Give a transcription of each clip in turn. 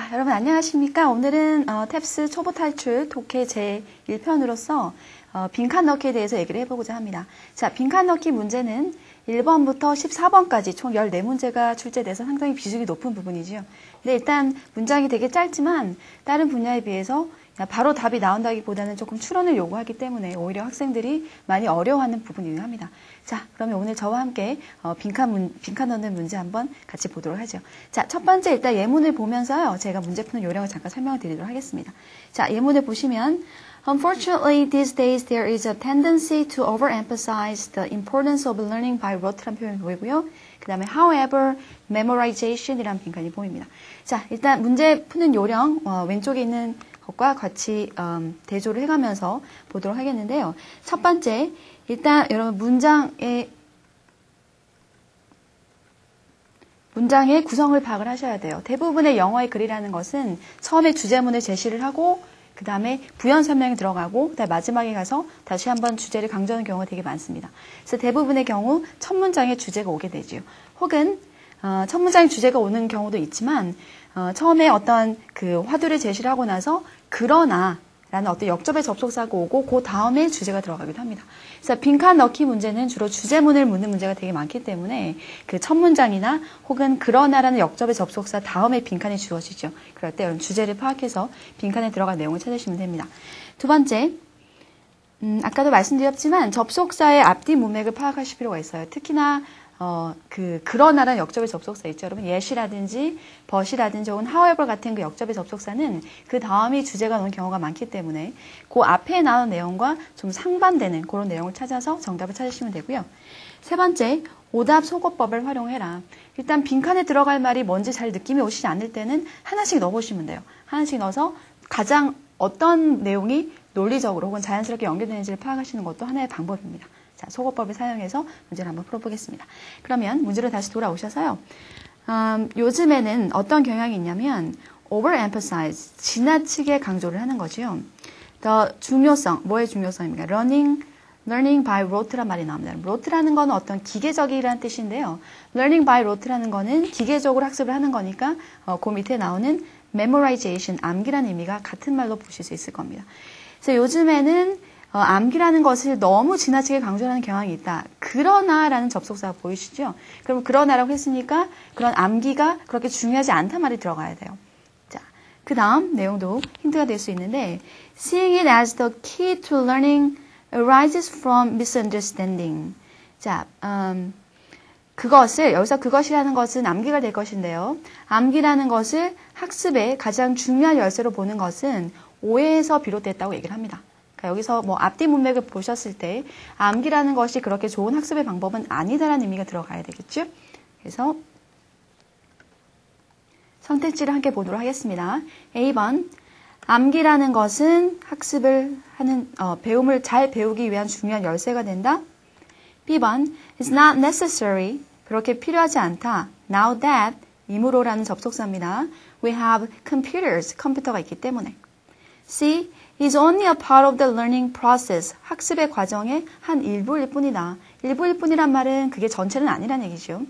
자, 여러분 안녕하십니까? 오늘은 탭스 초보 탈출 독해 제 1편으로서 빈칸 넣기에 대해서 얘기를 해보고자 합니다. 자, 빈칸 넣기 문제는 1번부터 14번까지 총 14문제가 출제돼서 상당히 비중이 높은 부분이죠. 근데 일단 문장이 되게 짧지만 다른 분야에 비해서 바로 답이 나온다기보다는 조금 추론을 요구하기 때문에 오히려 학생들이 많이 어려워하는 부분이기도 합니다. 자, 그러면 오늘 저와 함께 빈칸 넣는 문제 한번 같이 보도록 하죠. 자, 첫 번째 일단 예문을 보면서요. 제가 문제 푸는 요령을 잠깐 설명을 드리도록 하겠습니다. 자, 예문을 보시면 Unfortunately, these days there is a tendency to overemphasize the importance of learning by rote라는 표현이 보이고요. 그 다음에 however, memorization이라는 빈칸이 보입니다. 자, 일단 문제 푸는 요령 왼쪽에 있는 것과 같이 대조를 해가면서 보도록 하겠는데요. 첫 번째, 일단 여러분 문장의 구성을 파악을 하셔야 돼요. 대부분의 영어의 글이라는 것은 처음에 주제문을 제시를 하고 그 다음에 부연 설명이 들어가고 그다음에 마지막에 가서 다시 한번 주제를 강조하는 경우가 되게 많습니다. 그래서 대부분의 경우 첫 문장에 주제가 오게 되죠. 혹은 첫 문장에 주제가 오는 경우도 있지만 처음에 어떤 그 화두를 제시를 하고 나서 그러나 라는 어떤 역접의 접속사가 오고 그 다음에 주제가 들어가기도 합니다. 그래서 빈칸 넣기 문제는 주로 주제문을 묻는 문제가 되게 많기 때문에 그 첫 문장이나 혹은 그러나라는 역접의 접속사 다음에 빈칸이 주어지죠. 그럴 때 여러분 주제를 파악해서 빈칸에 들어간 내용을 찾으시면 됩니다. 두 번째, 아까도 말씀드렸지만 접속사의 앞뒤 문맥을 파악하실 필요가 있어요. 특히나 그러나라는 역접의 접속사 있죠. 여러분, yes이라든지 but이라든지 혹은 however 같은 그 역접의 접속사는 그 다음이 주제가 나오는 경우가 많기 때문에 그 앞에 나온 내용과 좀 상반되는 그런 내용을 찾아서 정답을 찾으시면 되고요. 세 번째, 오답 소거법을 활용해라. 일단 빈칸에 들어갈 말이 뭔지 잘 느낌이 오시지 않을 때는 하나씩 넣어보시면 돼요. 하나씩 넣어서 가장 어떤 내용이 논리적으로 혹은 자연스럽게 연결되는지를 파악하시는 것도 하나의 방법입니다. 자, 소거법을 사용해서 문제를 한번 풀어보겠습니다. 그러면 문제로 다시 돌아오셔서요. 요즘에는 어떤 경향이 있냐면 overemphasize, 지나치게 강조를 하는 거죠. 더 중요성, 뭐의 중요성입니까? learning by rote란 말이 나옵니다. rote라는 건 어떤 기계적이라는 뜻인데요. learning by rote라는 거는 기계적으로 학습을 하는 거니까 그 밑에 나오는 memorization, 암기라는 의미가 같은 말로 보실 수 있을 겁니다. 그래서 요즘에는 암기라는 것을 너무 지나치게 강조하는 경향이 있다. 그러나라는 접속사가 보이시죠? 그럼 그러나라고 했으니까 그런 암기가 그렇게 중요하지 않단 말이 들어가야 돼요. 자, 그 다음 내용도 힌트가 될 수 있는데 Seeing it as the key to learning arises from misunderstanding. 자, 여기서 그것이라는 것은 암기가 될 것인데요. 암기라는 것을 학습의 가장 중요한 열쇠로 보는 것은 오해에서 비롯됐다고 얘기를 합니다. 그러니까 여기서 뭐 앞뒤 문맥을 보셨을 때 암기라는 것이 그렇게 좋은 학습의 방법은 아니다라는 의미가 들어가야 되겠죠. 그래서 선택지를 함께 보도록 하겠습니다. A번, 암기라는 것은 학습을 하는 배움을 잘 배우기 위한 중요한 열쇠가 된다. B번, It's not necessary, 그렇게 필요하지 않다. Now that, 이므로라는 접속사입니다. We have computers, 컴퓨터가 있기 때문에. C, is only a part of the learning process. 학습의 과정의 한 일부일 뿐이다. 일부일 뿐이란 말은 그게 전체는 아니란 얘기죠.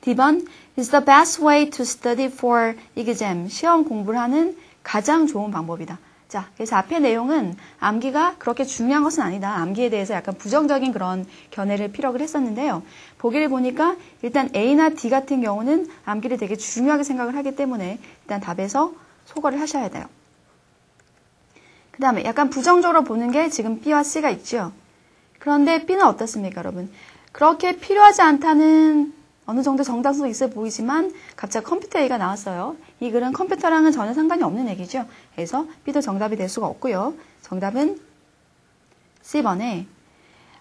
D번, is the best way to study for exam. 시험 공부를 하는 가장 좋은 방법이다. 자, 그래서 앞의 내용은 암기가 그렇게 중요한 것은 아니다. 암기에 대해서 약간 부정적인 그런 견해를 피력을 했었는데요. 보기를 보니까 일단 A나 D 같은 경우는 암기를 되게 중요하게 생각을 하기 때문에 일단 답에서 소거를 하셔야 돼요. 그 다음에 약간 부정적으로 보는 게 지금 B와 C가 있죠. 그런데 B는 어떻습니까, 여러분? 그렇게 필요하지 않다는 어느 정도 정당성도 있어 보이지만 갑자기 컴퓨터 얘기가 나왔어요. 이 글은 컴퓨터랑은 전혀 상관이 없는 얘기죠. 그래서 B도 정답이 될 수가 없고요. 정답은 C번에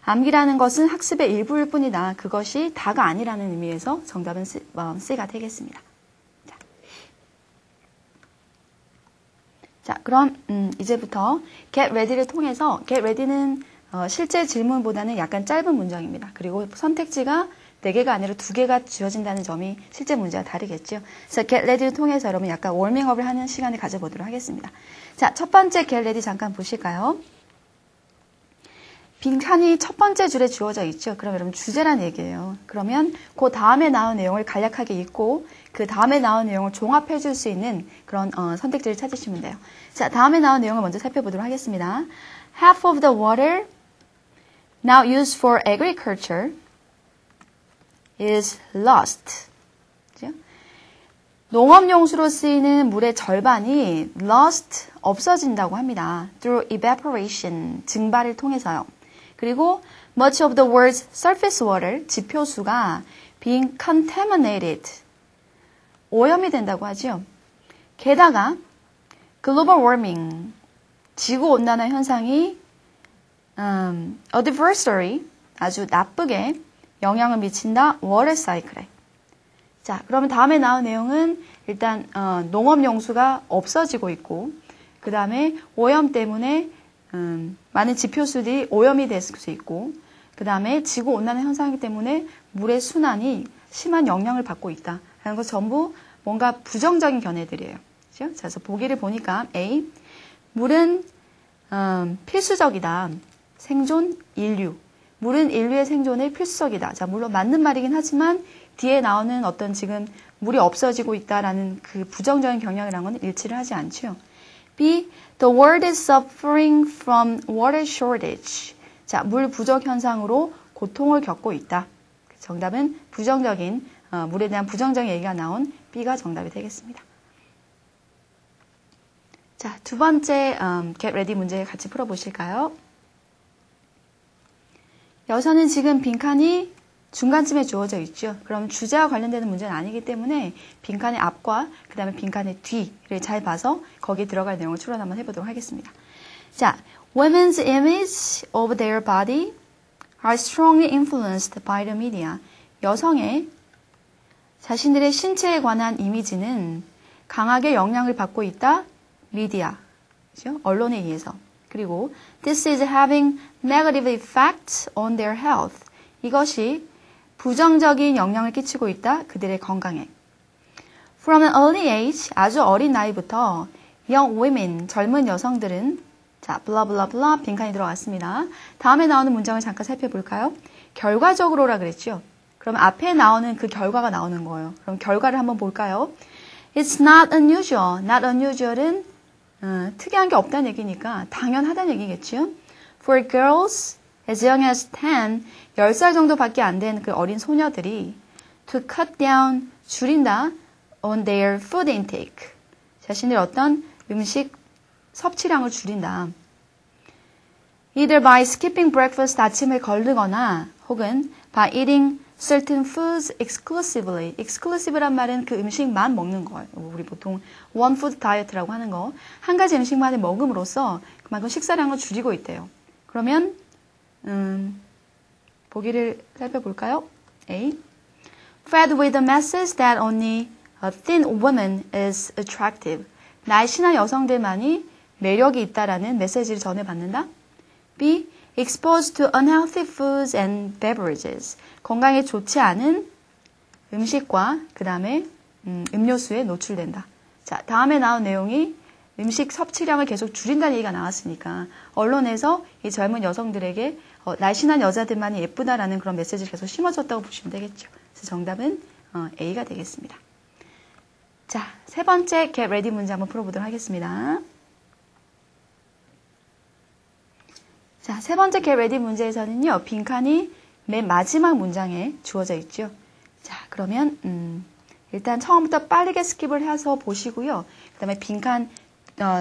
암기라는 것은 학습의 일부일 뿐이다. 그것이 다가 아니라는 의미에서 정답은 C가 되겠습니다. 자, 그럼 이제부터 get ready를 통해서 get ready는 실제 질문보다는 약간 짧은 문장입니다. 그리고 선택지가 4개가 아니라 2개가 주어진다는 점이 실제 문제와 다르겠죠. 그래서 get ready를 통해서 여러분 약간 워밍업을 하는 시간을 가져보도록 하겠습니다. 자, 첫 번째 get ready 잠깐 보실까요? 빈칸이 첫 번째 줄에 주어져 있죠. 그럼 여러분 주제란 얘기예요. 그러면 그 다음에 나온 내용을 간략하게 읽고 그 다음에 나온 내용을 종합해 줄 수 있는 그런 선택지를 찾으시면 돼요. 자, 다음에 나온 내용을 먼저 살펴보도록 하겠습니다. Half of the water now used for agriculture is lost. 그죠? 농업용수로 쓰이는 물의 절반이 lost, 없어진다고 합니다. through evaporation, 증발을 통해서요. 그리고 much of the world's surface water, 지표수가 being contaminated, 오염이 된다고 하죠. 게다가 global warming, 지구온난화 현상이 adversary, 아주 나쁘게 영향을 미친다. water cycle에. 자, 그러면 다음에 나온 내용은 일단 농업용수가 없어지고 있고 그 다음에 오염 때문에 많은 지표수들이 오염이 될 수 있고 그 다음에 지구온난화 현상 때문에 물의 순환이 심한 영향을 받고 있다. 라는 거 전부 뭔가 부정적인 견해들이에요. 그렇죠? 그래서 보기를 보니까 A, 물은 필수적이다. 생존, 인류. 물은 인류의 생존에 필수적이다. 자, 물론 맞는 말이긴 하지만 뒤에 나오는 어떤 지금 물이 없어지고 있다라는 그 부정적인 경향이라는 건 일치를 하지 않죠. B, the world is suffering from water shortage. 자, 물 부족 현상으로 고통을 겪고 있다. 정답은 부정적인, 물에 대한 부정적인 얘기가 나온 B가 정답이 되겠습니다. 자, 두 번째 get ready 문제 같이 풀어보실까요? 여기서는 지금 빈칸이 중간쯤에 주어져 있죠. 그럼 주제와 관련되는 문제는 아니기 때문에 빈칸의 앞과 그 다음에 빈칸의 뒤를 잘 봐서 거기에 들어갈 내용을 추론 한번 해보도록 하겠습니다. 자, women's image of their body are strongly influenced by the media. 여성의 자신들의 신체에 관한 이미지는 강하게 영향을 받고 있다. 미디어, 그렇죠? 언론에 의해서. 그리고 this is having negative effects on their health. 이것이 부정적인 영향을 끼치고 있다. 그들의 건강에. From an early age, 아주 어린 나이부터 young women, 젊은 여성들은 자, blah blah blah 빈칸이 들어갔습니다. 다음에 나오는 문장을 잠깐 살펴볼까요? 결과적으로라 그랬죠. 그럼 앞에 나오는 그 결과가 나오는 거예요. 그럼 결과를 한번 볼까요? It's not unusual. Not unusual은 특이한 게 없다는 얘기니까 당연하다는 얘기겠죠. For girls as young as 10, 10살 정도밖에 안 된 그 어린 소녀들이 to cut down, 줄인다 on their food intake. 자신의 어떤 음식 섭취량을 줄인다. Either by skipping breakfast, 아침을 거르거나 혹은 by eating certain foods exclusively. exclusive란 말은 그 음식만 먹는 거예요. 우리 보통 one food diet라고 하는 거. 한 가지 음식만을 먹음으로써 그만큼 식사량을 줄이고 있대요. 그러면 보기를 살펴볼까요? A. Fed with the message that only a thin woman is attractive. 날씬한 여성들만이 매력이 있다라는 메시지를 전해받는다. B. Exposed to unhealthy foods and beverages. 건강에 좋지 않은 음식과 그 다음에 음료수에 노출된다. 자, 다음에 나온 내용이 음식 섭취량을 계속 줄인다는 얘기가 나왔으니까 언론에서 이 젊은 여성들에게 날씬한 여자들만이 예쁘다라는 그런 메시지를 계속 심어줬다고 보시면 되겠죠. 그래서 정답은 A가 되겠습니다. 자, 세 번째 get ready 문제 한번 풀어보도록 하겠습니다. 자, 세 번째 get ready 문제에서는요, 빈칸이 맨 마지막 문장에 주어져 있죠. 자, 그러면 일단 처음부터 빠르게 스킵을 해서 보시고요. 그 다음에 빈칸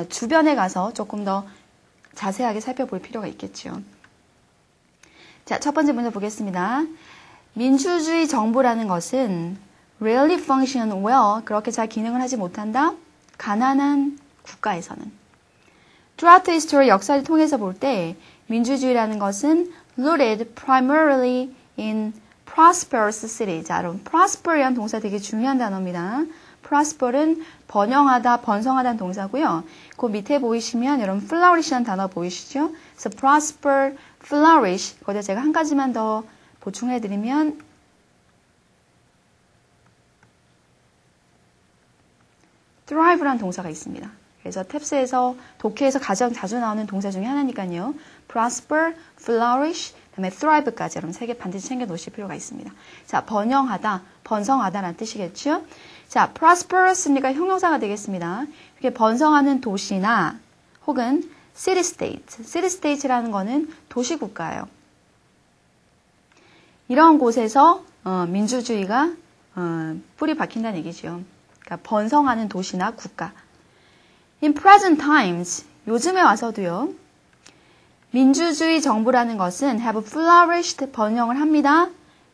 주변에 가서 조금 더 자세하게 살펴볼 필요가 있겠죠. 자, 첫 번째 문제 보겠습니다. 민주주의 정부라는 것은 rarely function well, 그렇게 잘 기능을 하지 못한다. 가난한 국가에서는. Throughout history, 역사를 통해서 볼 때 민주주의라는 것은 rooted primarily in prosperous cities. 자, 여러분, prosper이라는 동사 되게 중요한 단어입니다. prosper은 번영하다, 번성하다는 동사고요. 그 밑에 보이시면 여러분 flourish라는 단어 보이시죠? 그래서 prosper, flourish. 거기다 제가 한 가지만 더 보충해드리면 thrive라는 동사가 있습니다. 그래서 탭스에서 독해에서 가장 자주 나오는 동사 중에 하나니까요. prosper, flourish, 그다음에 thrive까지 여러분 3개 반드시 챙겨 놓으실 필요가 있습니다. 자, 번영하다, 번성하다라는 뜻이겠죠. 자, prosperous니까 형용사가 되겠습니다. 이렇게 번성하는 도시나 혹은 city-state, city-state라는 거는 도시국가예요. 이런 곳에서 민주주의가 뿌리 박힌다는 얘기죠. 그러니까 번성하는 도시나 국가. In present times, 요즘에 와서도요. 민주주의 정부라는 것은 have flourished, 번영을 합니다.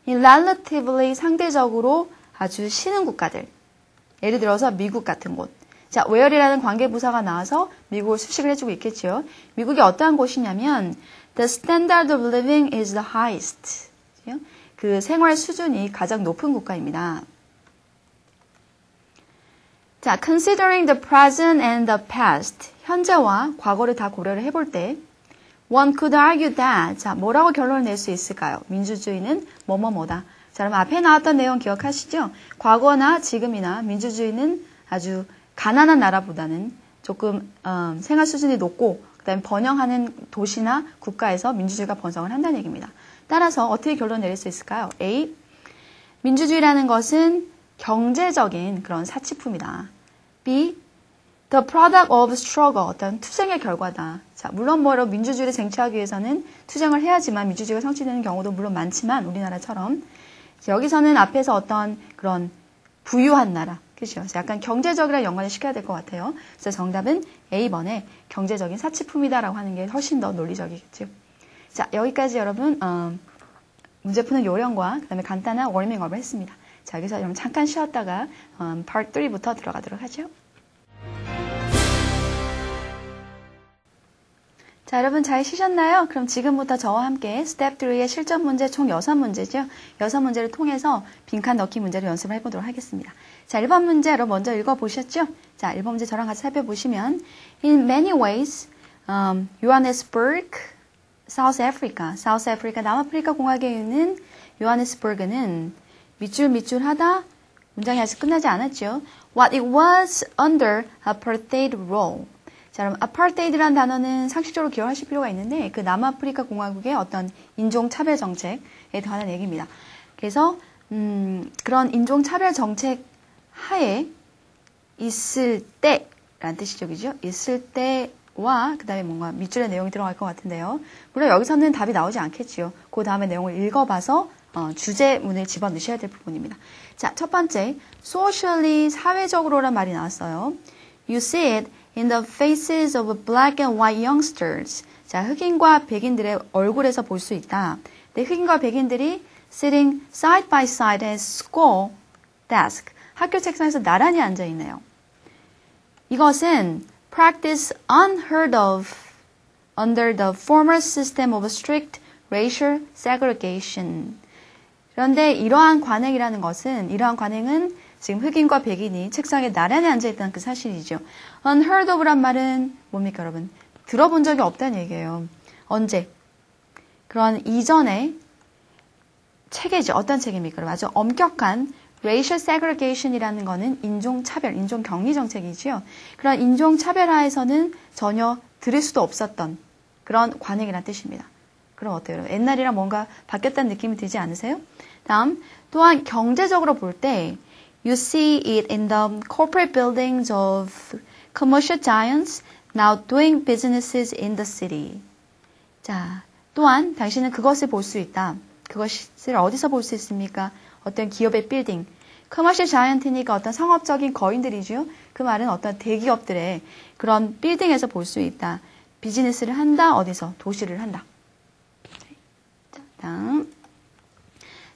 In relatively, 상대적으로 아주 쉬는 국가들. 예를 들어서 미국 같은 곳. 자, where이라는 관계부사가 나와서 미국을 수식을 해주고 있겠죠. 미국이 어떠한 곳이냐면 the standard of living is the highest. 그 생활 수준이 가장 높은 국가입니다. 자, considering the present and the past, 현재와 과거를 다 고려를 해볼 때 one could argue that, 자, 뭐라고 결론을 낼 수 있을까요? 민주주의는 뭐뭐뭐다. 자, 그럼 앞에 나왔던 내용 기억하시죠? 과거나 지금이나 민주주의는 아주 가난한 나라보다는 조금 생활 수준이 높고 그다음에 번영하는 도시나 국가에서 민주주의가 번성을 한다는 얘기입니다. 따라서 어떻게 결론 내릴 수 있을까요? A. 민주주의라는 것은 경제적인 그런 사치품이다. B. The product of struggle, 어떤 투쟁의 결과다. 자, 물론 민주주의를 쟁취하기 위해서는 투쟁을 해야지만 민주주의가 성취되는 경우도 물론 많지만 우리나라처럼 여기서는 앞에서 어떤 그런 부유한 나라, 그렇죠? 약간 경제적이랑 연관을 시켜야 될 것 같아요. 그래서 정답은 A번에 경제적인 사치품이다라고 하는 게 훨씬 더 논리적이겠죠. 자, 여기까지 여러분 문제 푸는 요령과 그다음에 간단한 워밍업을 했습니다. 자, 여기서 여러분 잠깐 쉬었다가 Part 3부터 들어가도록 하죠. 자, 여러분 잘 쉬셨나요? 그럼 지금부터 저와 함께 스텝 3의 실전 문제 총 6문제죠. 6문제를 통해서 빈칸 넣기 문제를 연습을 해보도록 하겠습니다. 자, 1번 문제 여러분 먼저 읽어보셨죠? 자, 1번 문제 저랑 같이 살펴보시면 In many ways, Johannesburg, South Africa, 남아프리카 공화국에 있는 요하네스버그는 밑줄하다 문장이 아직 끝나지 않았죠. What it was under apartheid rule. 자, 그럼 아파르테이드라는 단어는 상식적으로 기억하실 필요가 있는데 그 남아프리카 공화국의 어떤 인종차별 정책에 관한 얘기입니다. 그래서 그런 인종차별 정책 하에 있을 때라는 뜻이죠. 그죠? 있을 때와 그 다음에 뭔가 밑줄의 내용이 들어갈 것 같은데요. 물론 여기서는 답이 나오지 않겠지요. 그 다음에 내용을 읽어봐서 주제문을 집어넣으셔야 될 부분입니다. 자, 첫 번째, socially, 사회적으로란 말이 나왔어요. You see it in the faces of black and white youngsters. 자, 흑인과 백인들의 얼굴에서 볼 수 있다. 네, 흑인과 백인들이 sitting side by side at school desk. 학교 책상에서 나란히 앉아 있네요. 이것은 practice unheard of under the former system of strict racial segregation. 그런데 이러한 관행은 지금 흑인과 백인이 책상에 나란히 앉아있다는 그 사실이죠. unheard of란 말은 뭡니까 여러분? 들어본 적이 없다는 얘기예요. 언제? 그런 이전에 체계죠. 어떤 체계입니까? 아주 엄격한 racial segregation이라는 거는 인종차별, 인종격리 정책이지요. 그런 인종차별하에서는 전혀 들을 수도 없었던 그런 관행이라는 뜻입니다. 그럼 어때요? 옛날이랑 뭔가 바뀌었다는 느낌이 들지 않으세요? 다음, 또한 경제적으로 볼 때 You see it in the corporate buildings of commercial giants now doing businesses in the city. 자, 또한 당신은 그것을 볼 수 있다. 그것을 어디서 볼 수 있습니까? 어떤 기업의 빌딩. 커머셜 자이언트니까 어떤 상업적인 거인들이죠. 그 말은 어떤 대기업들의 그런 빌딩에서 볼 수 있다. 비즈니스를 한다. 어디서? 도시를 한다. 자, 다음.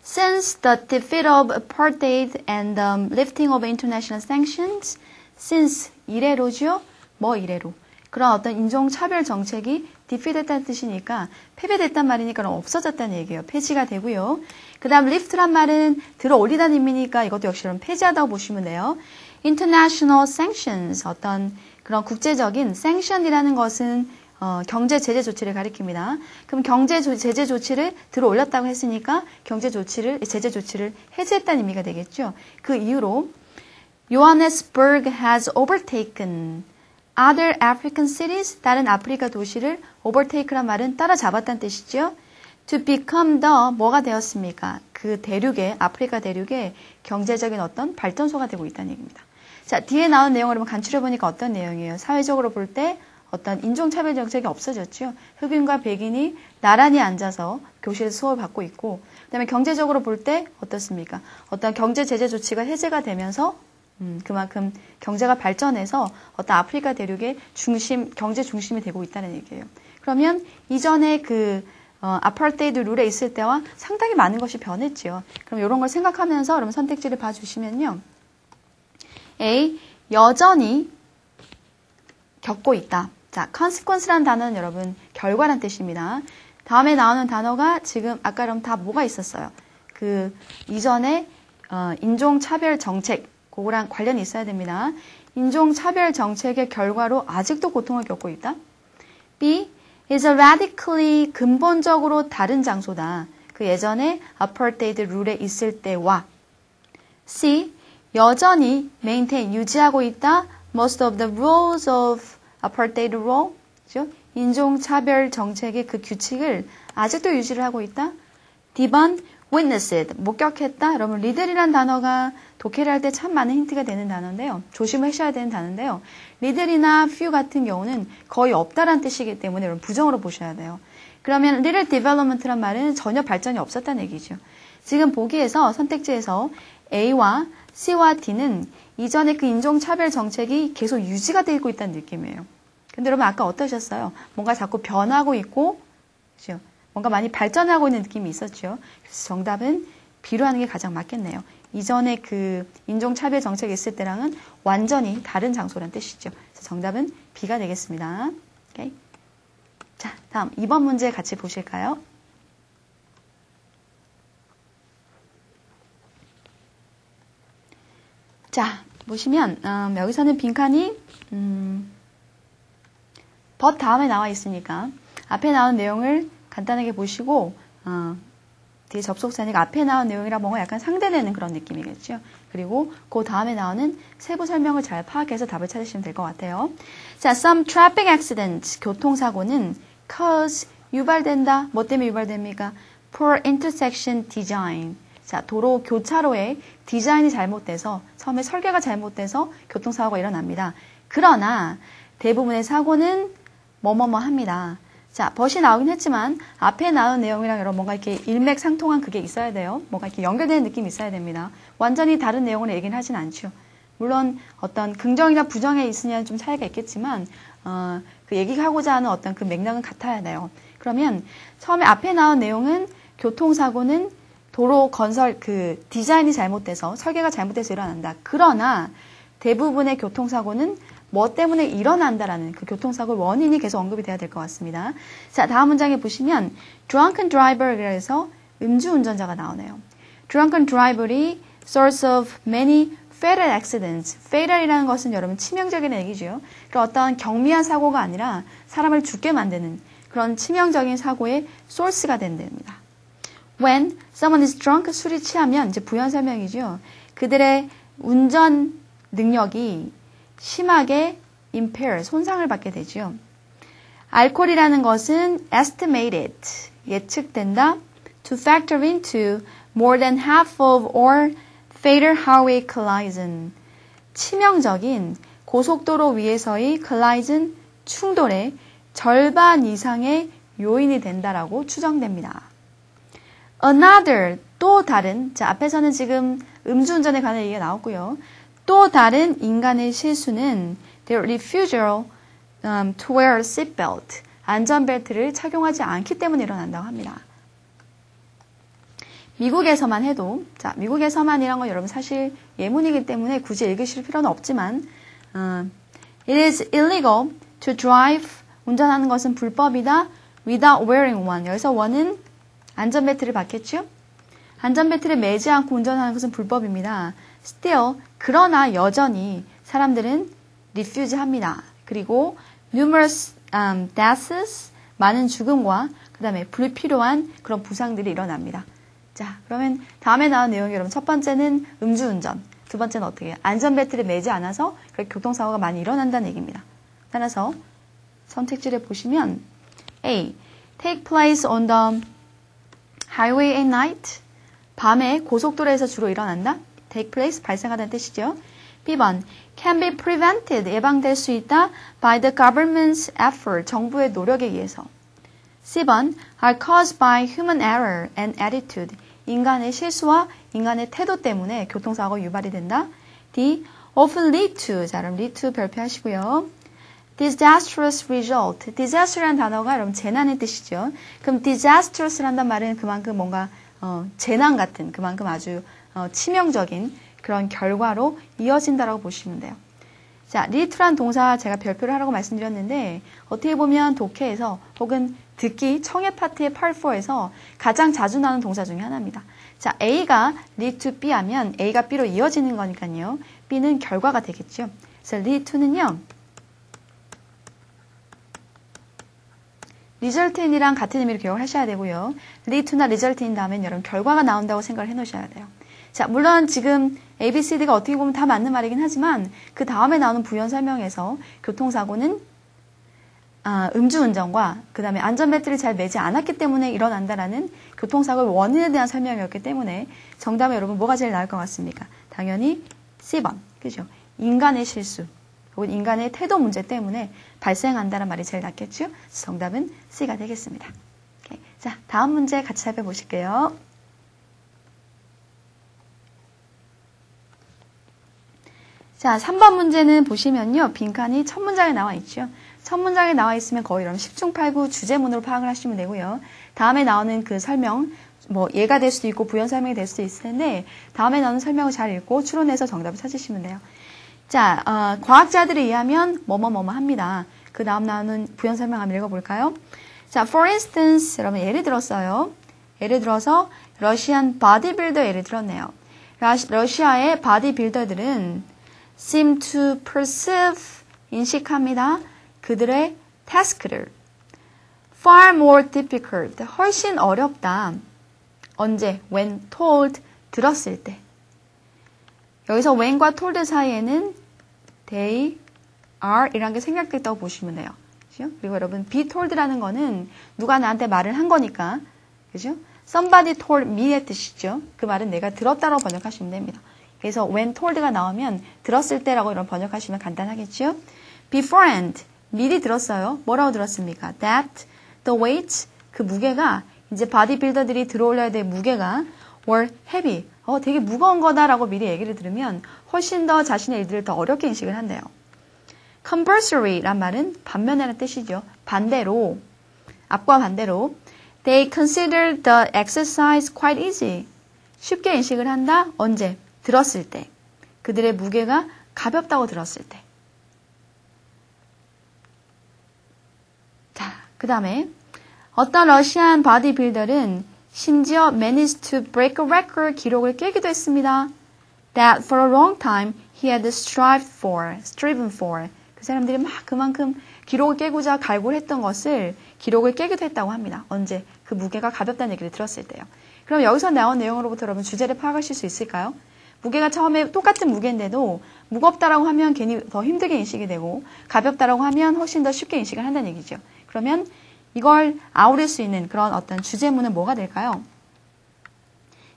Since the defeat of apartheid and the lifting of international sanctions, since 이래로죠? 뭐 이래로. 그런 어떤 인종차별 정책이 defeat됐다는 뜻이니까 패배됐단 말이니까 없어졌다는 얘기예요. 폐지가 되고요. 그 다음 lift란 말은 들어 올리다는 의미니까 이것도 역시 폐지하다고 보시면 돼요. International sanctions, 어떤 그런 국제적인 sanction이라는 것은 경제 제재 조치를 가리킵니다. 그럼 경제 제재 조치를 들어 올렸다고 했으니까 제재 조치를 해제했다는 의미가 되겠죠. 그 이후로 Johannesburg has overtaken other African cities, 다른 아프리카 도시를 overtake란 말은 따라잡았다는 뜻이죠. to become the 뭐가 되었습니까? 그 대륙에, 아프리카 대륙에 경제적인 어떤 발전소가 되고 있다는 얘기입니다. 자, 뒤에 나온 내용을 한번 간추려보니까 어떤 내용이에요? 사회적으로 볼 때 어떤 인종차별 정책이 없어졌죠. 흑인과 백인이 나란히 앉아서 교실에서 수업을 받고 있고, 그 다음에 경제적으로 볼 때 어떻습니까? 어떤 경제 제재 조치가 해제가 되면서 그만큼 경제가 발전해서 어떤 아프리카 대륙의 경제 중심이 되고 있다는 얘기예요. 그러면 이전에 아파르테이드 룰에 있을 때와 상당히 많은 것이 변했지요. 그럼 이런 걸 생각하면서 여러분 선택지를 봐주시면요. A. 여전히 겪고 있다. 자, consequence라는 단어는 여러분 결과란 뜻입니다. 다음에 나오는 단어가 지금 아까 그럼 다 뭐가 있었어요? 이전에 인종차별 정책, 그거랑 관련이 있어야 됩니다. 인종차별 정책의 결과로 아직도 고통을 겪고 있다. B. is a radically 근본적으로 다른 장소다. 그 예전에 apartheid 룰에 있을 때와. C. 여전히 maintain, 유지하고 있다. most of the rules of apartheid rule, 그죠? 인종차별 정책의 그 규칙을 아직도 유지를 하고 있다. D번, witnessed, 목격했다. 여러분, 리들이란 단어가 독해를 할 때 참 많은 힌트가 되는 단어인데요. 조심하셔야 되는 단어인데요. 리들이나 few 같은 경우는 거의 없다라는 뜻이기 때문에 여러분 부정으로 보셔야 돼요. 그러면 little development란 말은 전혀 발전이 없었다는 얘기죠. 지금 보기에서 선택지에서 A와 C와 D는 이전에 그 인종차별 정책이 계속 유지가 되고 있다는 느낌이에요. 근데 여러분 아까 어떠셨어요? 뭔가 자꾸 변하고 있고, 그죠? 뭔가 많이 발전하고 있는 느낌이 있었죠. 그래서 정답은 B로 하는 게 가장 맞겠네요. 이전에 그 인종차별 정책이 있을 때랑은 완전히 다른 장소란 뜻이죠. 그래서 정답은 B가 되겠습니다. 오케이. 자, 다음 2번 문제 같이 보실까요? 자, 보시면 여기서는 빈칸이 but 다음에 나와 있으니까 앞에 나온 내용을 간단하게 보시고 뒤에 접속사니까 앞에 나온 내용이랑 뭔가 약간 상대되는 그런 느낌이겠죠. 그리고 그 다음에 나오는 세부 설명을 잘 파악해서 답을 찾으시면 될 것 같아요. 자, some traffic accidents, 교통사고는 cause, 유발된다. 뭐 때문에 유발됩니까? poor intersection design. 자, 도로 교차로의 디자인이 잘못돼서, 처음에 설계가 잘못돼서 교통사고가 일어납니다. 그러나 대부분의 사고는 뭐뭐뭐 합니다. 자, 벗이 나오긴 했지만 앞에 나온 내용이랑 여러분 뭔가 이렇게 일맥상통한 그게 있어야 돼요. 뭔가 이렇게 연결되는 느낌이 있어야 됩니다. 완전히 다른 내용을 얘기는 하진 않죠. 물론 어떤 긍정이나 부정에 있으냐는 좀 차이가 있겠지만 그 얘기하고자 하는 어떤 그 맥락은 같아야 돼요. 그러면 처음에 앞에 나온 내용은 교통사고는 도로 건설 그 디자인이 잘못돼서 설계가 잘못돼서 일어난다. 그러나 대부분의 교통사고는 뭐 때문에 일어난다라는 그 교통사고 원인이 계속 언급이 돼야 될 것 같습니다. 자, 다음 문장에 보시면 drunken driver에서 음주운전자가 나오네요. drunken driver이 source of many fatal accidents. fatal이라는 것은 여러분 치명적인 얘기죠. 그런 어떤 경미한 사고가 아니라 사람을 죽게 만드는 그런 치명적인 사고의 source가 된답니다. When someone is drunk, 술이 취하면 이제 부연 설명이죠. 그들의 운전 능력이 심하게 impair, 손상을 받게 되죠. 알코올이라는 것은 estimated, 예측된다. To factor into more than half of or fatal highway collision. 치명적인 고속도로 위에서의 collision, 충돌의 절반 이상의 요인이 된다라고 추정됩니다. Another, 또 다른, 자, 앞에서는 지금 음주운전에 관한 얘기가 나왔고요. 또 다른 인간의 실수는 their refusal to wear a seatbelt, 안전벨트를 착용하지 않기 때문에 일어난다고 합니다. 미국에서만 해도, 자, 미국에서만이란 건 여러분 사실 예문이기 때문에 굳이 읽으실 필요는 없지만 it is illegal to drive, 운전하는 것은 불법이다 without wearing one. 여기서 one은 안전벨트를 받겠죠? 안전벨트를 매지 않고 운전하는 것은 불법입니다. Still, 그러나 여전히 사람들은 refuse 합니다. 그리고 numerous deaths, 많은 죽음과 그 다음에 불필요한 그런 부상들이 일어납니다. 자, 그러면 다음에 나온 내용이 여러분 첫 번째는 음주운전, 두 번째는 어떻게 해요? 안전벨트를 매지 않아서 교통사고가 많이 일어난다는 얘기입니다. 따라서 선택지를 보시면 A. Take place on the highway at night. 밤에 고속도로에서 주로 일어난다. Take place, 발생하다는 뜻이죠. B번. Can be prevented, 예방될 수 있다. By the government's effort, 정부의 노력에 의해서. C번. Are caused by human error and attitude. 인간의 실수와 인간의 태도 때문에 교통사고가 유발이 된다. D. Often lead to, 자 그럼 lead to 별표하시고요. Disastrous result. disaster라는 단어가 여러분 재난의 뜻이죠. 그럼 disastrous라는 말은 그만큼 뭔가 재난 같은, 그만큼 아주 치명적인 그런 결과로 이어진다라고 보시면 돼요. 자, lead to란 동사 제가 별표를 하라고 말씀드렸는데 어떻게 보면 독해에서 혹은 듣기 청해 파트의 part 4에서 가장 자주 나오는 동사 중에 하나입니다. 자, A가 lead to B 하면 A가 B로 이어지는 거니까요. B는 결과가 되겠죠. 그래서 lead to는요. result in이랑 같은 의미로 기억을 하셔야 되고요. lead to나 result in 다음엔 여러분 결과가 나온다고 생각을 해 놓으셔야 돼요. 자, 물론 지금 A, B, C, D가 어떻게 보면 다 맞는 말이긴 하지만 그 다음에 나오는 부연 설명에서 교통사고는 음주운전과 그 다음에 안전벨트를 잘 매지 않았기 때문에 일어난다라는 교통사고의 원인에 대한 설명이었기 때문에 정답은 여러분 뭐가 제일 나을 것 같습니까? 당연히 C번, 그죠? 인간의 실수 혹은 인간의 태도 문제 때문에 발생한다는 말이 제일 낫겠죠? 정답은 C가 되겠습니다. 오케이. 자, 다음 문제 같이 살펴보실게요. 자, 3번 문제는 보시면요. 빈칸이 첫 문장에 나와 있죠. 첫 문장에 나와 있으면 거의 여러분 10중 8구 주제문으로 파악을 하시면 되고요. 다음에 나오는 그 설명, 뭐 예가 될 수도 있고 부연 설명이 될 수도 있을 텐데 다음에 나오는 설명을 잘 읽고 추론해서 정답을 찾으시면 돼요. 자, 과학자들에 의하면 뭐뭐뭐뭐 합니다. 그 다음 나오는 부연 설명 한번 읽어볼까요? 자, for instance, 여러분 예를 들었어요. 예를 들어서 러시안 바디빌더 예를 들었네요. 러시아의 바디빌더들은 seem to perceive, 인식합니다. 그들의 task를 far more difficult, 훨씬 어렵다. 언제? when told, 들었을 때. 여기서 when과 told 사이에는 they are 이라는 게 생략됐다고 보시면 돼요. 그죠? 그리고 여러분 be told라는 거는 누가 나한테 말을 한 거니까, 그죠? somebody told me의 뜻이죠. 그 말은 내가 들었다라고 번역하시면 됩니다. 그래서 when told가 나오면 들었을 때라고 이런 번역하시면 간단하겠죠. beforehand, 미리 들었어요. 뭐라고 들었습니까? that the weight, 그 무게가 이제 바디빌더들이 들어올려야 될 무게가 were heavy, 되게 무거운 거다라고 미리 얘기를 들으면 훨씬 더 자신의 일들을 더 어렵게 인식을 한대요. conversory란 말은 반면이라는 뜻이죠. 반대로, 앞과 반대로 they considered the exercise quite easy. 쉽게 인식을 한다. 언제? 들었을 때. 그들의 무게가 가볍다고 들었을 때. 자, 그 다음에 어떤 러시안 바디빌더는 심지어 managed to break a record, 기록을 깨기도 했습니다. That for a long time he had striven for. 그 사람들이 막 그만큼 기록을 깨고자 갈구를 했던 것을 기록을 깨기도 했다고 합니다. 언제? 그 무게가 가볍다는 얘기를 들었을 때요. 그럼 여기서 나온 내용으로부터 여러분 주제를 파악하실 수 있을까요? 무게가 처음에 똑같은 무게인데도 무겁다라고 하면 괜히 더 힘들게 인식이 되고 가볍다라고 하면 훨씬 더 쉽게 인식을 한다는 얘기죠. 그러면 이걸 아우를 수 있는 그런 어떤 주제문은 뭐가 될까요?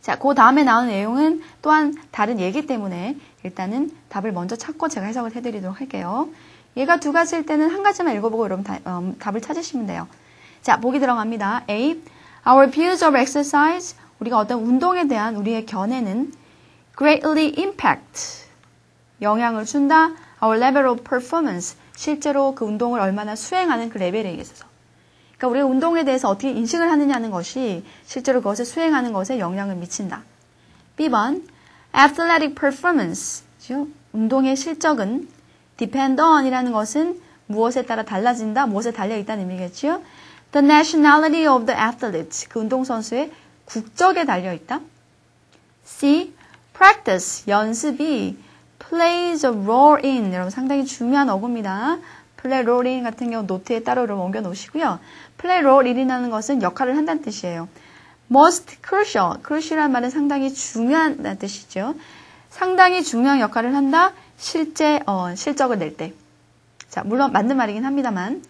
자, 그 다음에 나오는 내용은 또한 다른 얘기 때문에 일단은 답을 먼저 찾고 제가 해석을 해드리도록 할게요. 얘가 두 가지일 때는 한 가지만 읽어보고 여러분 답을 찾으시면 돼요. 자, 보기 들어갑니다. A. Our views of exercise. 우리가 어떤 운동에 대한 우리의 견해는 greatly impact. 영향을 준다. Our level of performance. 실제로 그 운동을 얼마나 수행하는 그 레벨에 있어서. 그러니까 우리가 운동에 대해서 어떻게 인식을 하느냐는 것이 실제로 그것을 수행하는 것에 영향을 미친다. B번. Athletic performance. 운동의 실적은 depend on 이라는 것은 무엇에 따라 달라진다, 무엇에 달려있다는 의미겠죠. The nationality of the athlete. 그 운동선수의 국적에 달려있다. C. Practice. 연습이 plays a role in. 여러분 상당히 중요한 어구입니다. play role in 같은 경우 노트에 따로 여러분 옮겨 놓으시고요. play role in이라는 것은 역할을 한다는 뜻이에요. most crucial. crucial이라는 말은 상당히 중요한 뜻이죠. 상당히 중요한 역할을 한다. 실적을 낼 때. 자, 물론 맞는 말이긴 합니다만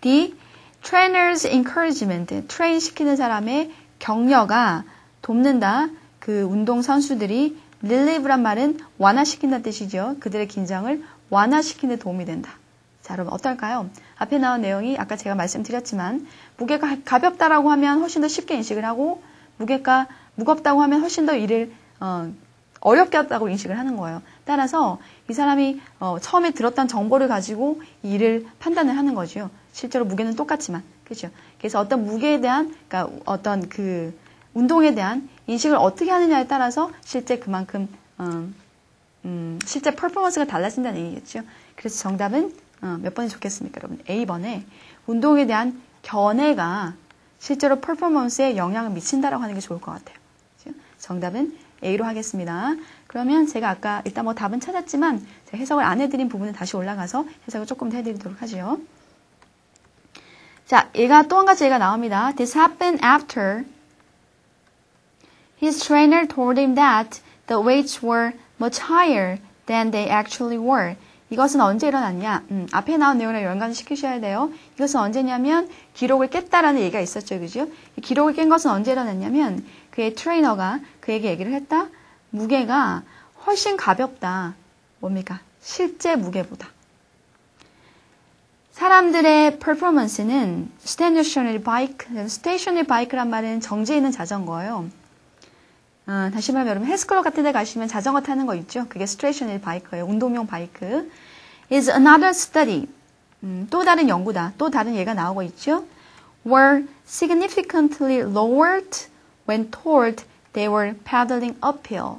the trainer's encouragement, 트레인 시키는 사람의 격려가 돕는다. 그 운동 선수들이 relieve란 말은 완화시킨다는 뜻이죠. 그들의 긴장을 완화시키는 데 도움이 된다. 자, 여러분 어떨까요? 앞에 나온 내용이 아까 제가 말씀드렸지만 무게가 가볍다라고 하면 훨씬 더 쉽게 인식을 하고 무게가 무겁다고 하면 훨씬 더 일을 어렵게 했다고 인식을 하는 거예요. 따라서 이 사람이 처음에 들었던 정보를 가지고 이 일을 판단을 하는 거죠. 실제로 무게는 똑같지만, 그렇죠? 그래서 어떤 무게에 대한, 그러니까 어떤 그 운동에 대한 인식을 어떻게 하느냐에 따라서 실제 그만큼 실제 퍼포먼스가 달라진다는 얘기겠죠. 그래서 정답은 몇 번이 좋겠습니까, 여러분? A번에 운동에 대한 견해가 실제로 퍼포먼스에 영향을 미친다라고 하는 게 좋을 것 같아요. 그렇죠? 정답은 A로 하겠습니다. 그러면 제가 아까 일단 뭐 답은 찾았지만 제가 해석을 안 해드린 부분은 다시 올라가서 해석을 조금 더 해드리도록 하죠. 자, 얘가 또 한 가지 얘가 나옵니다. This happened after his trainer told him that the weights were much higher than they actually were. 이것은 언제 일어났냐? 앞에 나온 내용이랑 연관을 시키셔야 돼요. 이것은 언제냐면 기록을 깼다라는 얘기가 있었죠. 그죠? 이 기록을 깬 것은 언제 일어났냐면 그의 트레이너가 그에게 얘기를 했다. 무게가 훨씬 가볍다. 뭡니까? 실제 무게보다. 사람들의 퍼포먼스는 스테이셔너리 바이크란 말은 정지해 있는 자전거예요. 다시 말하면 여러분 헬스클럽 같은 데 가시면 자전거 타는 거 있죠? 그게 스테이셔너리 바이크예요. 운동용 바이크. is another study. 또 다른 연구다. 또 다른 예가 나오고 있죠? were significantly lowered when told they were paddling uphill.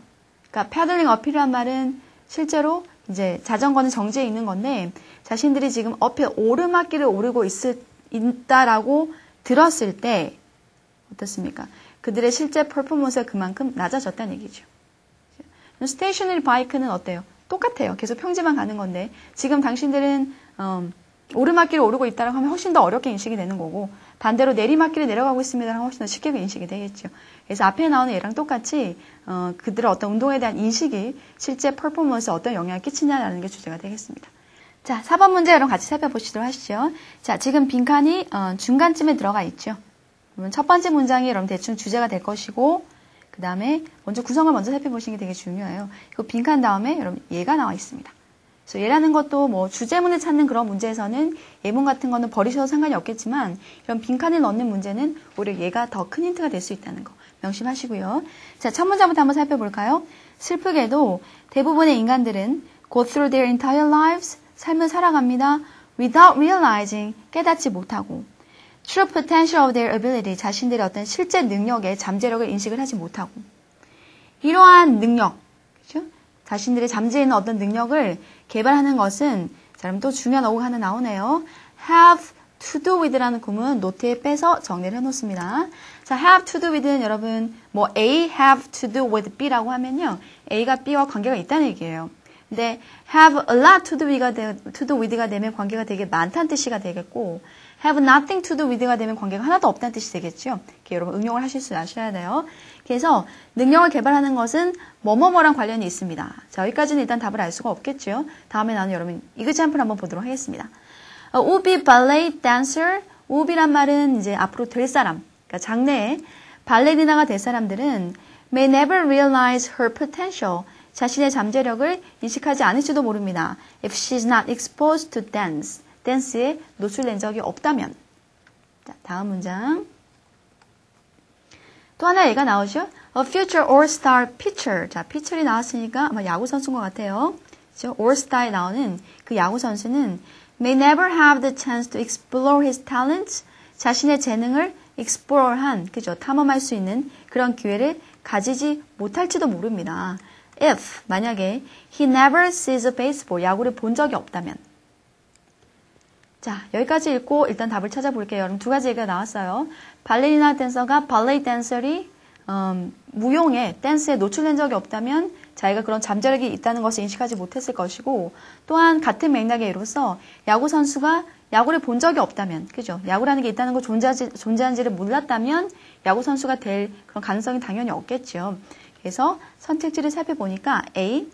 그러니까 paddling uphill이란 말은 실제로 이제 자전거는 정지해 있는 건데 자신들이 지금 uphill 오르막길을 오르고 있다라고 들었을 때 어떻습니까? 그들의 실제 퍼포먼스가 그만큼 낮아졌다는 얘기죠. 스테이셔너리 바이크는 어때요? 똑같아요. 계속 평지만 가는 건데 지금 당신들은 오르막길을 오르고 있다라고 하면 훨씬 더 어렵게 인식이 되는 거고 반대로 내리막길을 내려가고 있습니다라고 훨씬 더 쉽게 인식이 되겠죠. 그래서 앞에 나오는 얘랑 똑같이 그들의 어떤 운동에 대한 인식이 실제 퍼포먼스에 어떤 영향을 끼치냐라는 게 주제가 되겠습니다. 자, 4번 문제 여러분 같이 살펴보시도록 하시죠. 자, 지금 빈칸이 중간쯤에 들어가 있죠. 그러면 첫 번째 문장이 여러분 대충 주제가 될 것이고 그 다음에 먼저 구성을 먼저 살펴보시는 게 되게 중요해요. 그 빈칸 다음에 여러분 얘가 나와 있습니다. 그래서 얘라는 것도 뭐 주제문을 찾는 그런 문제에서는 예문 같은 거는 버리셔도 상관이 없겠지만 이런 빈칸을 넣는 문제는 오히려 얘가 더 큰 힌트가 될 수 있다는 거 명심하시고요. 자, 첫 문장부터 한번 살펴볼까요? 슬프게도 대부분의 인간들은 go through their entire lives 삶을 살아갑니다. without realizing 깨닫지 못하고 true potential of their ability 자신들의 어떤 실제 능력의 잠재력을 인식을 하지 못하고 이러한 능력 그렇죠? 자신들의 잠재해 있는 어떤 능력을 개발하는 것은 자, 그럼 또 중요한 어구가 하나 나오네요. have to do with라는 구문 노트에 빼서 정리를 해놓습니다. 자, have to do with는 여러분 뭐 A have to do with B라고 하면요. A가 B와 관계가 있다는 얘기예요. 근데 have a lot to do with가 되면 관계가 되게 많다는 뜻이가 되겠고 have nothing to do with가 되면 관계가 하나도 없다는 뜻이 되겠죠. 이렇게 여러분 응용을 하실 수 아셔야 돼요. 그래서 능력을 개발하는 것은 뭐뭐뭐랑 관련이 있습니다. 자, 여기까지는 일단 답을 알 수가 없겠죠. 다음에 나는 여러분 이그젬플 한번 보도록 하겠습니다. would be ballet dancer. wouldbe란 말은 이제 앞으로 될 사람, 그러니까 장래에 발레리나가 될 사람들은 may never realize her potential. 자신의 잠재력을 인식하지 않을지도 모릅니다. if she's not exposed to dance. 댄스에 노출된 적이 없다면. 자, 다음 문장. 또 하나 얘가 나오죠. A future all-star pitcher. 자, 피처리 나왔으니까 아마 야구 선수인 것 같아요. 그렇죠? all-star에 나오는 그 야구 선수는 may never have the chance to explore his talents. 자신의 재능을 explore한, 그죠? 탐험할 수 있는 그런 기회를 가지지 못할지도 모릅니다. if 만약에 he never sees a baseball. 야구를 본 적이 없다면. 자, 여기까지 읽고 일단 답을 찾아볼게요. 여러분 두 가지 얘기가 나왔어요. 발레리나 댄서가 발레 댄서리 무용에 댄스에 노출된 적이 없다면 자기가 그런 잠재력이 있다는 것을 인식하지 못했을 것이고 또한 같은 맥락에 이로써 야구 선수가 야구를 본 적이 없다면 그죠? 야구라는 게 있다는 걸 존재하는지를 몰랐다면 야구 선수가 될 그런 가능성이 당연히 없겠죠. 그래서 선택지를 살펴보니까 A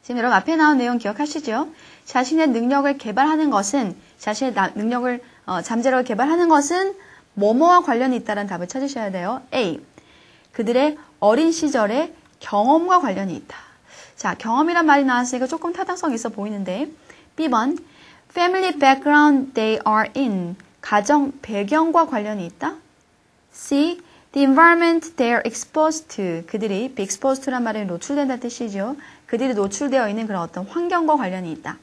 지금 여러분 앞에 나온 내용 기억하시죠? 자신의 능력을 개발하는 것은, 자신의 능력을, 잠재력을 개발하는 것은 뭐뭐와 관련이 있다는 답을 찾으셔야 돼요. A. 그들의 어린 시절의 경험과 관련이 있다. 자, 경험이란 말이 나왔으니까 조금 타당성이 있어 보이는데, B번, family background they are in. 가정 배경과 관련이 있다. C. The environment they are exposed to. 그들이 be exposed to란 말에 노출된다는 뜻이죠. 그들이 노출되어 있는 그런 어떤 환경과 관련이 있다.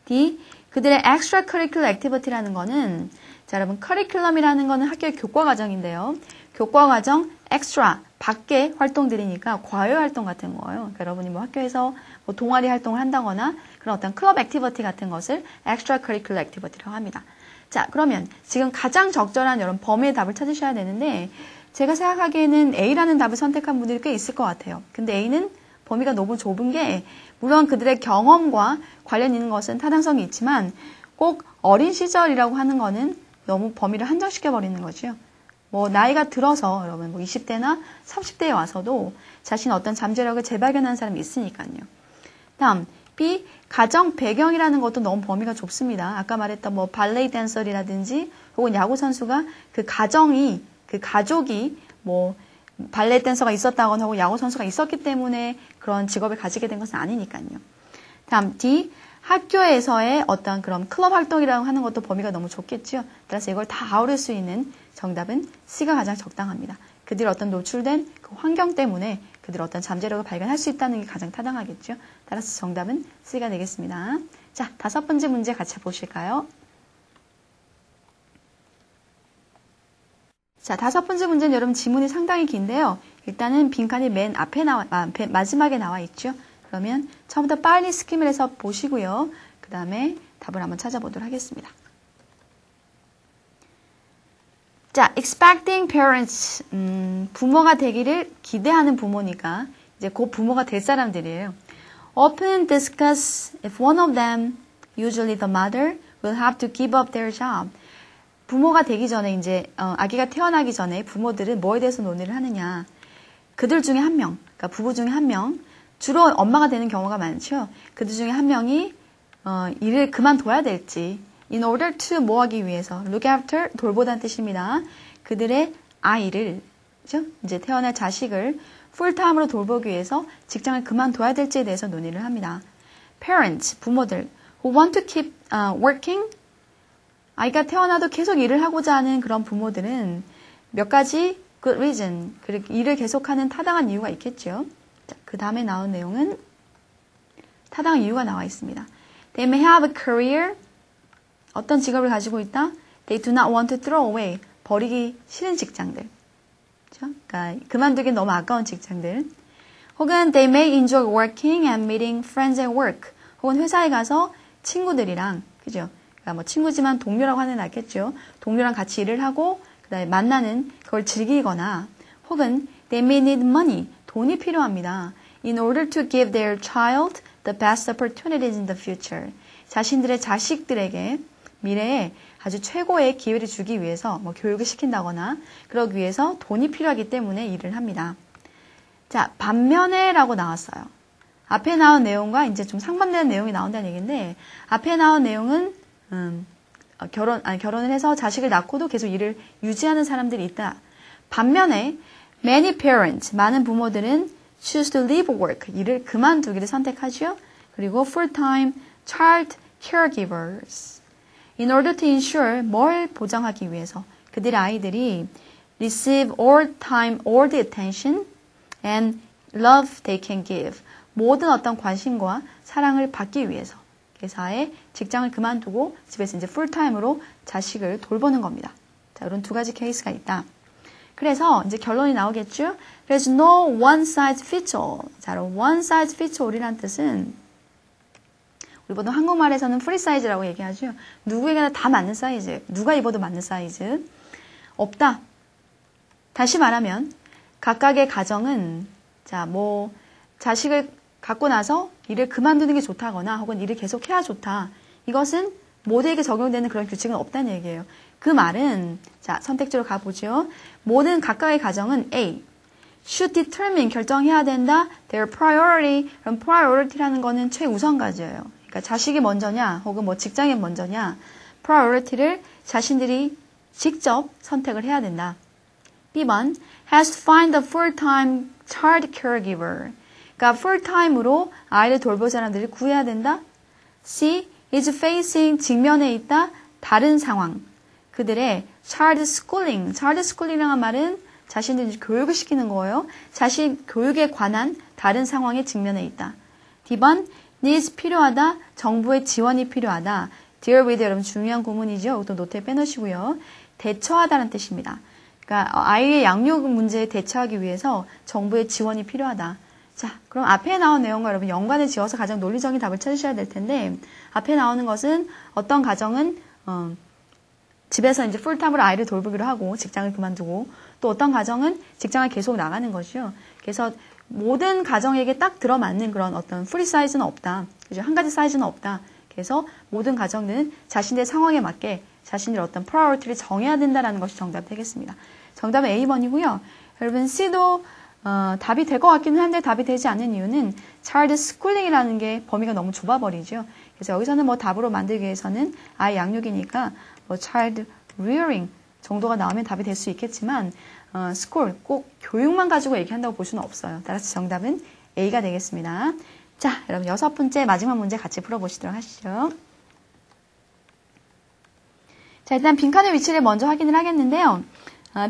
D. 그들의 extracurricular activity라는 거는, 자, 여러분, curriculum이라는 거는 학교의 교과 과정인데요. 교과 과정, extra, 밖의 활동들이니까 과외 활동 같은 거예요. 그러니까 여러분이 뭐 학교에서 뭐 동아리 활동을 한다거나 그런 어떤 클럽 액티비티 같은 것을 extracurricular activity라고 합니다. 자, 그러면 지금 가장 적절한 여러분 범위의 답을 찾으셔야 되는데, 제가 생각하기에는 A라는 답을 선택한 분들이 꽤 있을 것 같아요. 근데 A는 범위가 너무 좁은 게, 물론 그들의 경험과 관련 있는 것은 타당성이 있지만 꼭 어린 시절이라고 하는 거는 너무 범위를 한정시켜버리는 거죠. 뭐 나이가 들어서 여러분 뭐 20대나 30대에 와서도 자신의 어떤 잠재력을 재발견하는 사람이 있으니까요. 다음 B. 가정 배경이라는 것도 너무 범위가 좁습니다. 아까 말했던 뭐 발레이 댄서라든지 혹은 야구 선수가 그 가정이, 그 가족이 뭐 발레 댄서가 있었다거나 혹은 야구 선수가 있었기 때문에 그런 직업을 가지게 된 것은 아니니까요. 다음 D. 학교에서의 어떤 그런 클럽 활동이라고 하는 것도 범위가 너무 좁겠죠. 따라서 이걸 다 아우를 수 있는 정답은 C가 가장 적당합니다. 그들이 어떤 노출된 그 환경 때문에 그들이 어떤 잠재력을 발견할 수 있다는 게 가장 타당하겠죠. 따라서 정답은 C가 되겠습니다. 자, 5번째 문제 같이 보실까요? 자, 5번째 문제는 여러분 지문이 상당히 긴데요. 일단은 빈칸이 맨 앞에 마지막에 나와 있죠. 그러면 처음부터 빨리 스킴을 해서 보시고요. 그 다음에 답을 한번 찾아보도록 하겠습니다. 자, expecting parents, 부모가 되기를 기대하는 부모니까 이제 곧 부모가 될 사람들이에요. Often discuss if one of them, usually the mother, will have to give up their job. 부모가 되기 전에 이제 아기가 태어나기 전에 부모들은 뭐에 대해서 논의를 하느냐. 그들 중에 한 명, 그러니까 부부 중에 한 명, 주로 엄마가 되는 경우가 많죠. 그들 중에 한 명이 일을 그만둬야 될지, in order to 뭐 하기 위해서, look after, 돌보다는 뜻입니다. 그들의 아이를, 그죠? 이제 태어날 자식을 풀타임으로 돌보기 위해서 직장을 그만둬야 될지에 대해서 논의를 합니다. Parents, 부모들, who want to keep working, 아이가 태어나도 계속 일을 하고자 하는 그런 부모들은 몇 가지 good reason, 일을 계속하는 타당한 이유가 있겠죠. 그 다음에 나온 내용은 타당한 이유가 나와 있습니다. They may have a career. 어떤 직업을 가지고 있다? They do not want to throw away. 버리기 싫은 직장들. 그렇죠? 그러니까 그만두기 너무 아까운 직장들. 혹은 they may enjoy working and meeting friends at work. 혹은 회사에 가서 친구들이랑, 그죠? 그러니까 뭐 친구지만 동료라고 하는 게 낫겠죠. 동료랑 같이 일을 하고 그다음에 만나는 그걸 즐기거나, 혹은 they may need money. 돈이 필요합니다. In order to give their child the best opportunities in the future. 자신들의 자식들에게 미래에 아주 최고의 기회를 주기 위해서 뭐 교육을 시킨다거나 그러기 위해서 돈이 필요하기 때문에 일을 합니다. 자, 반면에라고 나왔어요. 앞에 나온 내용과 이제 좀 상반되는 내용이 나온다는 얘기인데, 앞에 나온 내용은 결혼을 해서 자식을 낳고도 계속 일을 유지하는 사람들이 있다. 반면에 many parents, 많은 부모들은 choose to leave work, 일을 그만두기를 선택하죠. 그리고 full-time child caregivers, in order to ensure, 뭘 보장하기 위해서 그들의 아이들이 receive all the attention and love they can give, 모든 어떤 관심과 사랑을 받기 위해서 회사에 직장을 그만두고 집에서 이제 풀타임으로 자식을 돌보는 겁니다. 자, 이런 두 가지 케이스가 있다. 그래서 이제 결론이 나오겠죠? 그래서 no one size fits all. 자, one size fits all이라는 뜻은 우리 보통 한국말에서는 프리 사이즈라고 얘기하죠. 누구에게나 다 맞는 사이즈, 누가 입어도 맞는 사이즈 없다. 다시 말하면 각각의 가정은 자, 뭐 자식을 갖고 나서 일을 그만두는 게 좋다거나 혹은 일을 계속해야 좋다. 이것은 모두에게 적용되는 그런 규칙은 없다는 얘기예요. 그 말은 자, 선택지로 가보죠. 모든 각각의 가정은 A. should determine 결정해야 된다. their priority. 그럼 priority라는 거는 최우선가지예요. 그러니까 자식이 먼저냐 혹은 뭐 직장이 먼저냐 priority를 자신들이 직접 선택을 해야 된다. B번 has to find a full-time child caregiver. 그러니까 full-time으로 아이를 돌볼 사람들을 구해야 된다. C is facing 직면해 있다. 다른 상황. 그들의 child schooling. child schooling이라는 말은 자신들이 교육을 시키는 거예요. 자신 교육에 관한 다른 상황에 직면해 있다. D번 needs 필요하다. 정부의 지원이 필요하다. deal with 여러분 중요한 구문이죠. 이것도 노트에 빼놓으시고요. 대처하다는 뜻입니다. 그러니까 아이의 양육 문제에 대처하기 위해서 정부의 지원이 필요하다. 자, 그럼 앞에 나온 내용과 여러분 연관을 지어서 가장 논리적인 답을 찾으셔야 될 텐데 앞에 나오는 것은 어떤 가정은 집에서 이제 풀타임으로 아이를 돌보기로 하고 직장을 그만두고 또 어떤 가정은 직장을 계속 나가는 거죠. 그래서 모든 가정에게 딱 들어맞는 그런 어떤 프리 사이즈는 없다. 그죠? 한 가지 사이즈는 없다. 그래서 모든 가정들은 자신의 상황에 맞게 자신들의 어떤 프라이어티를 정해야 된다는 것이 정답이 되겠습니다. 정답은 A번이고요. 여러분 C도 답이 될 것 같기는 한데 답이 되지 않는 이유는 child schooling이라는 게 범위가 너무 좁아버리죠. 그래서 여기서는 뭐 답으로 만들기 위해서는 아이 양육이니까 뭐 child rearing 정도가 나오면 답이 될 수 있겠지만 school 꼭 교육만 가지고 얘기한다고 볼 수는 없어요. 따라서 정답은 A가 되겠습니다. 자, 여러분 6번째 마지막 문제 같이 풀어보시도록 하시죠. 자, 일단 빈칸의 위치를 먼저 확인을 하겠는데요.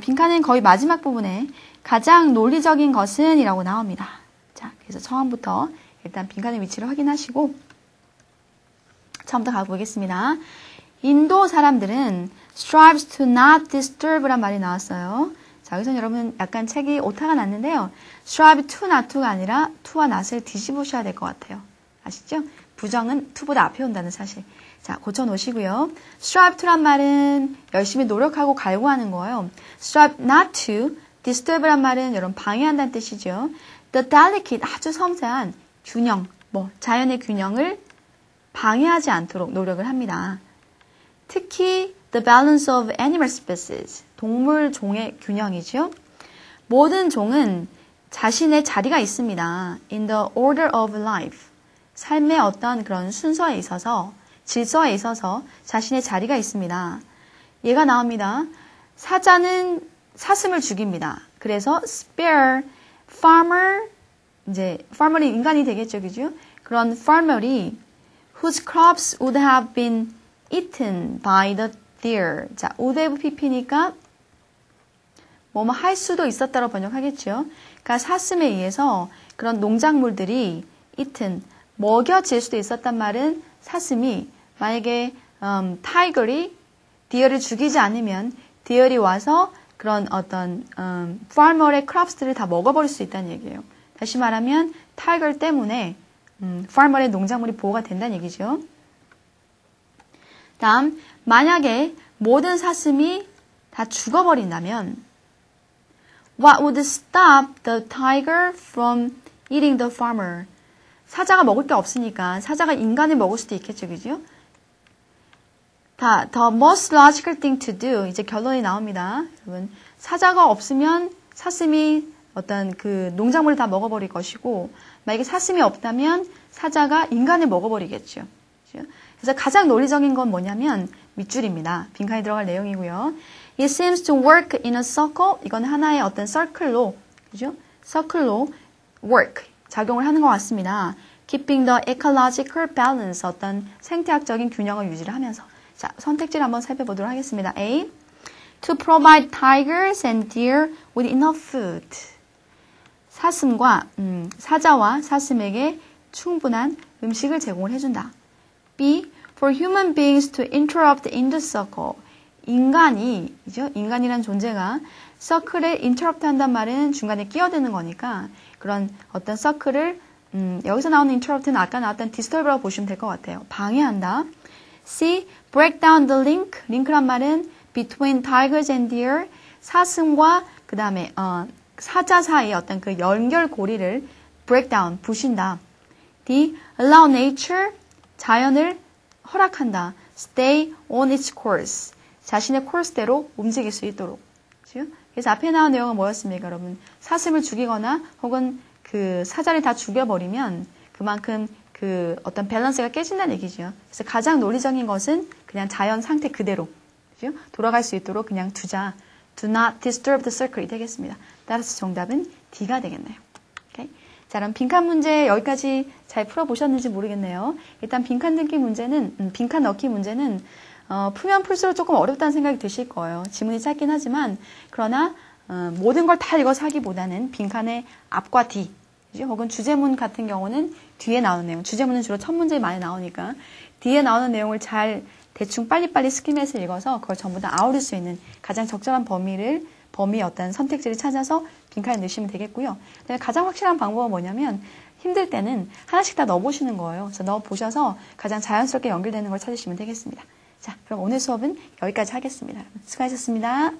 빈칸은 거의 마지막 부분에 가장 논리적인 것은 이라고 나옵니다. 자, 그래서 처음부터 일단 빈칸의 위치를 확인하시고 처음부터 가보겠습니다. 인도 사람들은 strives to not disturb란 말이 나왔어요. 자, 여기서 여러분 약간 책이 오타가 났는데요. strive to not to가 아니라 to와 not을 뒤집으셔야 될 것 같아요. 아시죠? 부정은 to보다 앞에 온다는 사실. 자, 고쳐놓으시고요. strive to란 말은 열심히 노력하고 갈구하는 거예요. strive not to, disturb란 말은 여러분 방해한다는 뜻이죠. The delicate, 아주 섬세한 균형, 자연의 균형을 방해하지 않도록 노력을 합니다. 특히 the balance of animal species, 동물 종의 균형이죠. 모든 종은 자신의 자리가 있습니다. in the order of life, 삶의 어떤 그런 순서에 있어서 질서에 있어서 자신의 자리가 있습니다. 얘가 나옵니다. 사자는 사슴을 죽입니다. 그래서 spare farmer, 이제 farmer이 인간이 되겠죠, 그죠? 그런 farmer이 whose crops would have been eaten by the deer. 자, would have pp니까 뭐뭐 할 수도 있었다고 번역하겠죠. 그러니까 사슴에 의해서 그런 농작물들이 eaten, 먹여질 수도 있었단 말은 사슴이 만약에 타이거리 디어를 죽이지 않으면 디어리 와서 그런 어떤 farmer의 crops들을 다 먹어버릴 수 있다는 얘기예요. 다시 말하면 타이거 때문에 farmer의 농작물이 보호가 된다는 얘기죠. 다음, 만약에 모든 사슴이 다 죽어버린다면 What would stop the tiger from eating the farmer? 사자가 먹을 게 없으니까 사자가 인간을 먹을 수도 있겠죠, 그죠? The most logical thing to do, 이제 결론이 나옵니다. 여러분, 사자가 없으면 사슴이 어떤 그 농작물을 다 먹어버릴 것이고, 만약에 사슴이 없다면 사자가 인간을 먹어버리겠죠. 그죠? 그래서 가장 논리적인 건 뭐냐면 밑줄입니다. 빈칸에 들어갈 내용이고요. It seems to work in a circle. 이건 하나의 어떤 circle로, 그죠? circle로 work, 작용을 하는 것 같습니다. Keeping the ecological balance, 어떤 생태학적인 균형을 유지를 하면서. 자, 선택지를 한번 살펴보도록 하겠습니다. A. To provide tigers and deer with enough food. 사자와 사슴에게 충분한 음식을 제공을 해준다. B. For human beings to interrupt in the circle. 인간이란 존재가 서클에 interrupt 한단 말은 중간에 끼어드는 거니까 그런 어떤 서클을 여기서 나오는 interrupt는 아까 나왔던 disturbra고 보시면 될 것 같아요. 방해한다. C. Break down the link. 링크란 말은 between tigers and deer. 사슴과 그 다음에 사자 사이의 어떤 그 연결고리를 break down, 부신다. D. Allow nature. 자연을 허락한다. Stay on its course. 자신의 코스대로 움직일 수 있도록. 그렇죠? 그래서 앞에 나온 내용은 뭐였습니까, 여러분? 사슴을 죽이거나 혹은 그 사자를 다 죽여버리면 그만큼 그 어떤 밸런스가 깨진다는 얘기죠. 그래서 가장 논리적인 것은 그냥 자연 상태 그대로 그죠? 돌아갈 수 있도록 그냥 두자. Do not disturb the circle이 되겠습니다. 따라서 정답은 D가 되겠네요. 오케이? 자, 그럼 빈칸 문제 여기까지 잘 풀어보셨는지 모르겠네요. 일단 빈칸 빈칸 넣기 문제는 풀면 풀수록 조금 어렵다는 생각이 드실 거예요. 지문이 짧긴 하지만 그러나 모든 걸 다 읽어서 하기보다는 빈칸의 앞과 뒤 혹은 주제문 같은 경우는 뒤에 나오는 내용, 주제문은 주로 첫 문제에 많이 나오니까 뒤에 나오는 내용을 잘 대충 빨리빨리 스킴해서 읽어서 그걸 전부 다 아우를 수 있는 가장 적절한 범위의 어떤 선택지를 찾아서 빈칸에 넣으시면 되겠고요. 그다음에 가장 확실한 방법은 뭐냐면 힘들 때는 하나씩 다 넣어보시는 거예요. 그래서 넣어보셔서 가장 자연스럽게 연결되는 걸 찾으시면 되겠습니다. 자, 그럼 오늘 수업은 여기까지 하겠습니다. 수고하셨습니다.